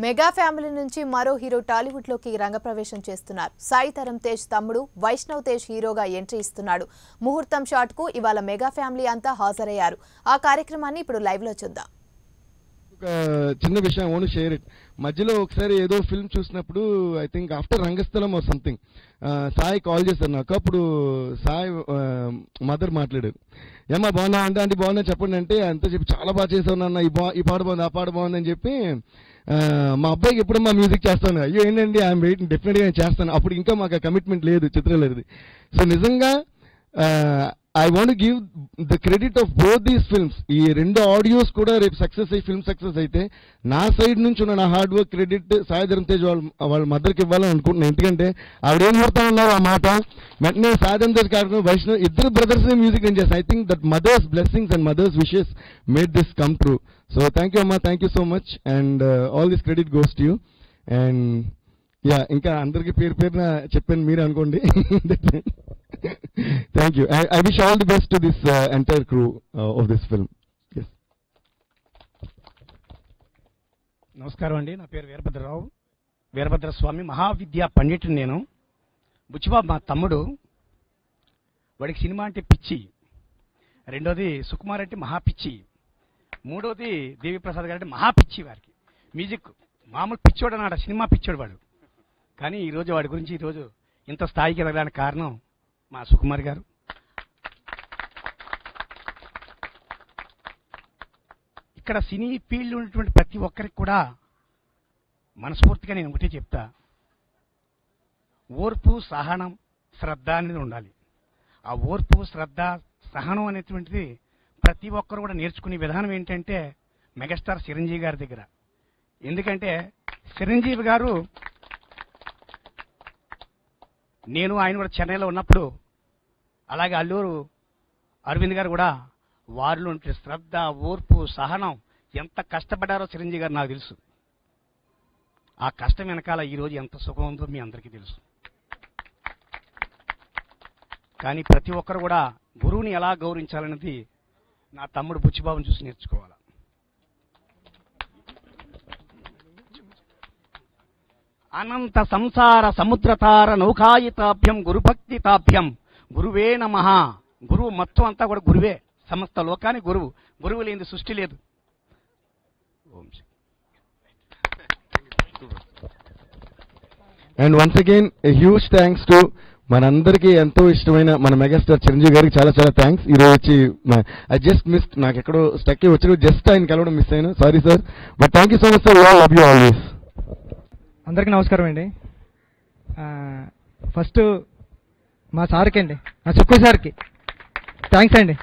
Mega family నుంచి మరో hero Tollywood లోకి రంగప్రవేశం చేస్తున్నారు. సాయి ధరమ్ తేజ్ తమ్ముడు వైష్ణవ్ తేజ్ హీరోగా ఎంట్రీ ఇస్తున్నాడు. ముహూర్తం షాట్ కు ఇవాళ మెగా ఫ్యామిలీ అంతా హాజరయ్యారు. ఆ కార్యక్రమాన్ని ఇప్పుడు లైవ్ లో చూద్దాం. చిన్న విషయం I want to share it. మధ్యలో ఒకసారి ఏదో ఫిల్మ్ చూసినప్పుడు I think after Rangasthalam or something Sai call చేశారు నాకు. అప్పుడు సాయి మదర్ మాట్లాడారు, ఏమా బాగున్నా అంటే అంటే బాగున్నా చెప్పండి అంటే అంతా చెప్పి చాలా బాగా చేసావు నాన్న, ఈ పాట బాగుంది ఆ పాట బాగుంది అని చెప్పి మా అబ్బాయికి ఎప్పుడు మా మ్యూజిక్ చేస్తాను. అయ్యో ఏంటండి ఐఎమ్ వెయిటింగ్, డెఫినెట్గా నేను చేస్తాను. అప్పుడు ఇంకా మాకు కమిట్మెంట్ లేదు చిత్రలేరుది. సో నిజంగా I want to give the credit of both these films. ఈ రెండు ఆడియోస్ కూడా రేపు సక్సెస్ అయ్యి ఫిల్మ్ సక్సెస్ అయితే నా సైడ్ నుంచి ఉన్న నా hard work credit Sai Dharam Tej వాళ్ళ మదర్కి ఇవ్వాలని అనుకుంటున్నాను. ఎందుకంటే ఆవిడేం కొడతా ఉన్నారు ఆ మాట వెంటనే సాయి ధరమ్ తేజ్ కార్యక్రమం వైష్ణవ్ ఇద్దరు బ్రదర్స్ మ్యూజిక్ నేను చేస్తాను. I think that mother's blessings and mother's wishes made this come true. So thank you అమ్మా, thank you so much and all this credit goes to you. And yeah ఇంకా అందరికి పేరు పేరున చెప్పాను మీరే అనుకోండి. Thank you. I wish all the best to this entire crew of this film. Yes. నమస్కారం అండి, నా పేరు వీరభద్రరావు, వీరభద్ర స్వామి, మహావిద్యా పండితుడు నేను. బుచ్చిబాబు మా తమ్ముడు, వాడికి సినిమా అంటే పిచ్చి. రెండోది సుకుమార్ అంటే మహాపిచ్చి. మూడోది దేవిప్రసాద్ గారు అంటే మహాపిచ్చి. వారికి మ్యూజిక్ మామూలు పిచ్చోడు అన్నాడు, సినిమా పిచ్చోడు వాడు. కానీ ఈరోజు వాడి గురించి ఈరోజు ఇంత స్థాయికి ఎదగడానికి కారణం మా సుకుమార్ గారు. ఇక్కడ సినీ ఫీల్డ్ ఉన్నటువంటి ప్రతి ఒక్కరికి కూడా మనస్ఫూర్తిగా నేను ఒకటే చెప్తా, ఓర్పు సహనం శ్రద్ధ అనేది ఉండాలి. ఆ ఓర్పు శ్రద్ధ సహనం అనేటువంటిది ప్రతి ఒక్కరు కూడా నేర్చుకునే విధానం ఏంటంటే మెగాస్టార్ చిరంజీవి గారి దగ్గర. ఎందుకంటే చిరంజీవి గారు, నేను ఆయన కూడా చెన్నైలో ఉన్నప్పుడు, అలాగే అల్లూరు అరవింద్ గారు కూడా, వారిలో ఉంటే శ్రద్ధ ఓర్పు సహనం ఎంత కష్టపడ్డారో చిరంజీవి గారు నాకు తెలుసు. ఆ కష్టం వెనకాల ఈరోజు ఎంత సుఖం ఉందో మీ అందరికీ తెలుసు. కానీ ప్రతి ఒక్కరు కూడా గురువుని ఎలా గౌరవించాలనేది నా తమ్ముడు బుచ్చిబాబుని చూసి నేర్చుకోవాలి. అనంత సంసార సముద్రతార నౌకాయితాభ్యం గురుభక్తి తాభ్యం గురువే నమః. గురువు మొత్తం అంతా కూడా గురువే, సమస్త లోకానికి గురువు. గురువు లేని సృష్టి లేదు. And once again huge thanks to మనందరికీ ఎంతో ఇష్టమైన మన మెగాస్టార్ చిరంజీవి గారికి చాలా చాలా థ్యాంక్స్. ఈరోజు వచ్చి ఐ జస్ట్ మిస్డ్, నాకు ఎక్కడో స్టక్ అయ్యి వచ్చి జస్ట్ ఆయన కలవడం మిస్ అయ్యాను, sorry sir. But thank you so much sir, love you always. అందరికీ నమస్కారం అండి. ఫస్ట్ మా సార్కి అండి, మా సుక్కు సార్కి థ్యాంక్స్ అండి.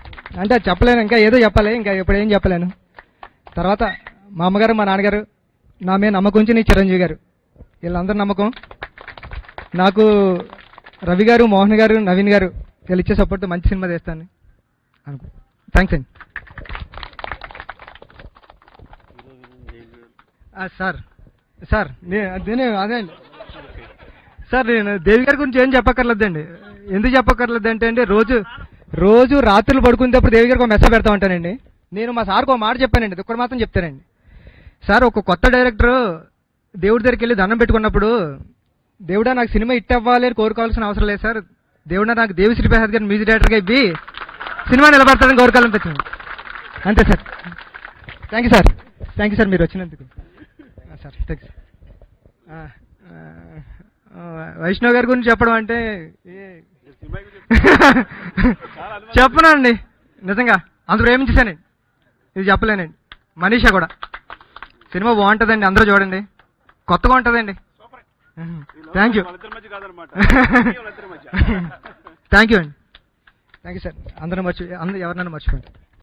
అంటే చెప్పలేను, ఇంకా ఏదో చెప్పాలి, ఇంకా ఇప్పుడు ఏం చెప్పలేను. తర్వాత మా అమ్మగారు, మా నాన్నగారు, నా మీద నమ్మకం ఉంచి నీ చిరంజీవి గారు, వీళ్ళందరూ నమ్మకం. నాకు రవి గారు, మోహన్ గారు, నవీన్ గారు వీళ్ళు ఇచ్చే సపోర్ట్ మంచి సినిమా చేస్తాను అనుకో. థ్యాంక్స్ అండి. సార్ సార్ అదే అండి సార్, నేను దేవి గారి గురించి ఏం చెప్పక్కర్లేదండి. ఎందుకు చెప్పక్కర్లేదు అంటే రోజు రాత్రులు పడుకునేటప్పుడు దేవి గారికి ఒక మెసేజ్ పెడతా ఉంటానండి. నేను మా సార్కి ఒక మాట చెప్పానండి, ఒక్కటి మాత్రం చెప్తానండి. సార్, ఒక కొత్త డైరెక్టర్ దేవుడి దగ్గరికి వెళ్ళి దండం పెట్టుకున్నప్పుడు, దేవుడా నాకు సినిమా హిట్ అవ్వాలి అని కోరుకోవాల్సిన అవసరం లేదు సార్, దేవుడా నాకు దేవిశ్రీ ప్రసాద్ గారిని మ్యూజిక్ డైరెక్టర్గా ఇవ్వి సినిమా నిలబడతాడని కోరుకోవాలనిపించింది. అంతే sir. Thank you sir, thank you sir మీరు వచ్చినందుకు సార్. థ్యాంక్స్. వైష్ణవ్ గారి గురించి చెప్పడం అంటే చెప్పనండి, నిజంగా అంత ప్రేమించేసానండి, ఇది చెప్పలేనండి. మనీషా కూడా సినిమా బాగుంటుందండి, అందరూ చూడండి, కొత్తగా ఉంటుందండి. థ్యాంక్ యూ, థ్యాంక్ యూ అండి, థ్యాంక్ యూ సార్. అందరూ ఎవరినైనా మర్చిపోండి.